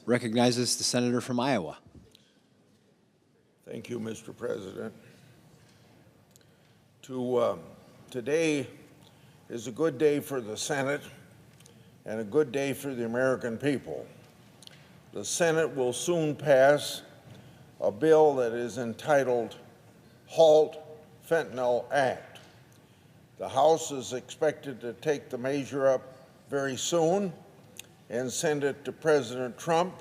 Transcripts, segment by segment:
recognizes the senator from Iowa. Thank you, Mr. President. Today is a good day for the Senate and a good day for the American people. The Senate will soon pass a bill that is entitled HALT Fentanyl Act. The House is expected to take the measure up very soon and send it to President Trump,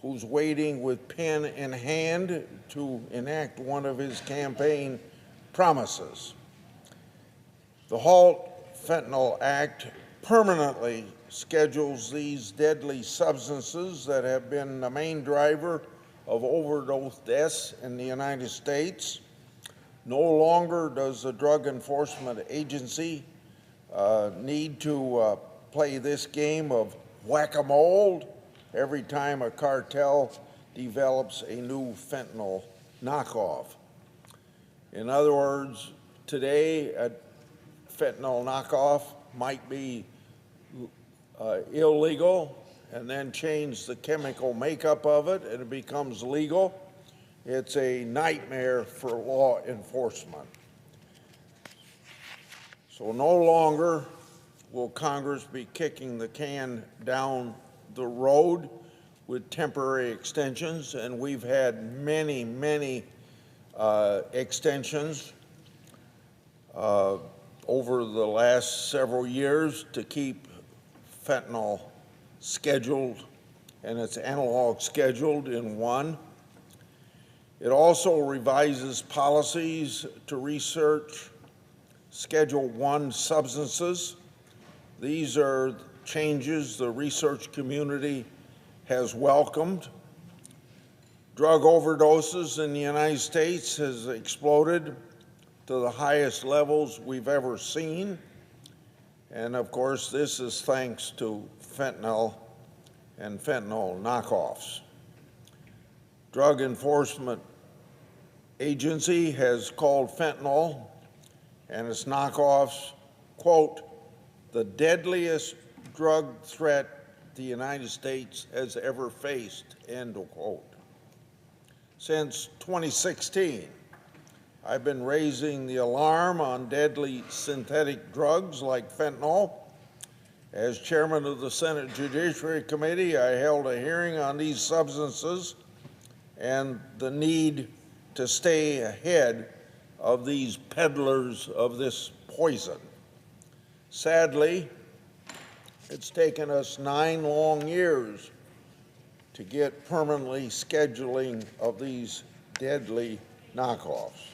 who's waiting with pen in hand to enact one of his campaign promises. The HALT Fentanyl Act permanently schedules these deadly substances that have been the main driver of overdose deaths in the United States. No longer does the Drug Enforcement Agency need to play this game of whack-a-mole every time a cartel develops a new fentanyl knockoff. In other words, today a fentanyl knockoff might be illegal and then change the chemical makeup of it and it becomes legal. It's a nightmare for law enforcement. So no longer will Congress be kicking the can down the road with temporary extensions, and we've had many, many extensions over the last several years to keep fentanyl scheduled and its analog scheduled in one. It also revises policies to research Schedule I substances. These are changes the research community has welcomed. Drug overdoses in the United States has exploded to the highest levels we've ever seen. And of course, this is thanks to fentanyl and fentanyl knockoffs. Drug Enforcement Agency has called fentanyl and its knockoffs, quote, the deadliest drug threat the United States has ever faced, end of quote. Since 2016, I've been raising the alarm on deadly synthetic drugs like fentanyl. As chairman of the Senate Judiciary Committee, I held a hearing on these substances and the need to stay ahead of these peddlers of this poison. Sadly, it's taken us 9 long years to get permanently scheduling of these deadly knockoffs.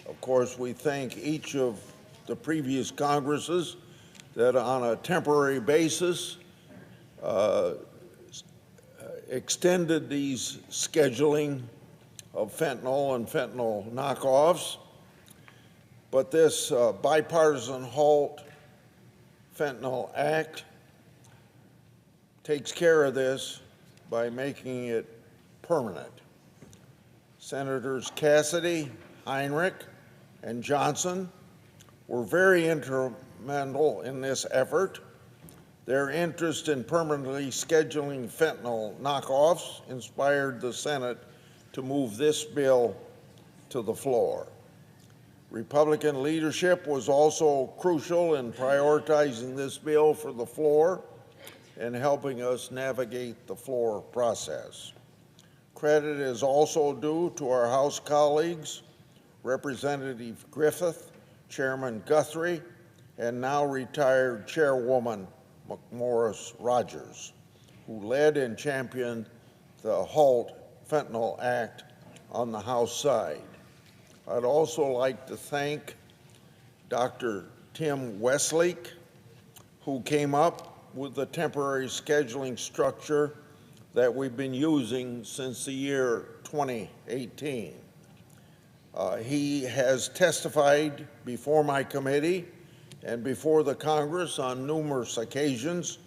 Of course, we thank each of the previous Congresses that on a temporary basis extended these scheduling of fentanyl and fentanyl knockoffs. But this bipartisan HALT Fentanyl Act takes care of this by making it permanent. Senators Cassidy, Heinrich, and Johnson were very instrumental in this effort. Their interest in permanently scheduling fentanyl knockoffs inspired the Senate to move this bill to the floor. Republican leadership was also crucial in prioritizing this bill for the floor and helping us navigate the floor process. Credit is also due to our House colleagues, Representative Griffith, Chairman Guthrie, and now retired Chairwoman McMorris Rodgers, who led and championed the HALT Fentanyl Act on the House side. I'd also like to thank Dr. Tim Westlake, who came up with the temporary scheduling structure that we've been using since the year 2018. He has testified before my committee and before the Congress on numerous occasions,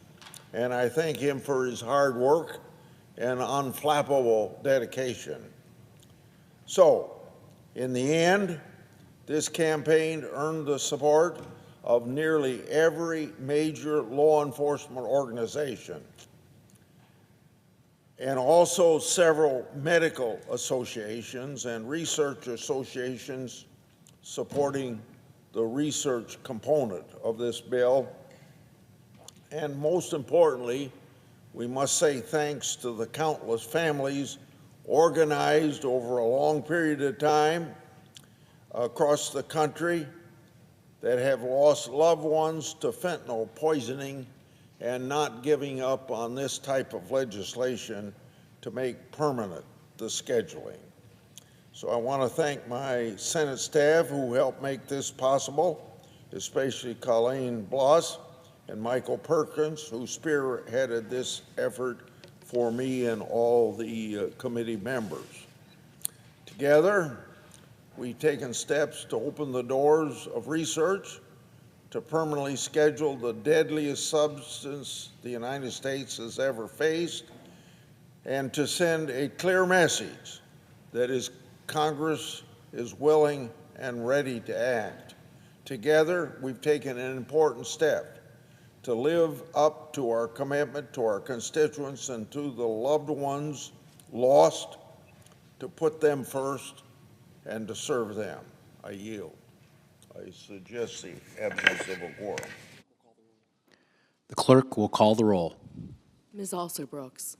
and I thank him for his hard work and unflappable dedication. So, in the end, this campaign earned the support of nearly every major law enforcement organization. and also several medical associations and research associations supporting the research component of this bill. And most importantly, we must say thanks to the countless families organized over a long period of time across the country that have lost loved ones to fentanyl poisoning and not giving up on this type of legislation to make permanent the scheduling. So I want to thank my Senate staff who helped make this possible, especially Colleen Bloss and Michael Perkins, who spearheaded this effort for me and all the committee members. Together, we've taken steps to open the doors of research to permanently schedule the deadliest substance the United States has ever faced, and to send a clear message that Congress is willing and ready to act. Together, we've taken an important step to live up to our commitment to our constituents and to the loved ones lost, to put them first and to serve them. I yield. I suggest the absence of a quorum. The clerk will call the roll. Ms. Alsor Brooks.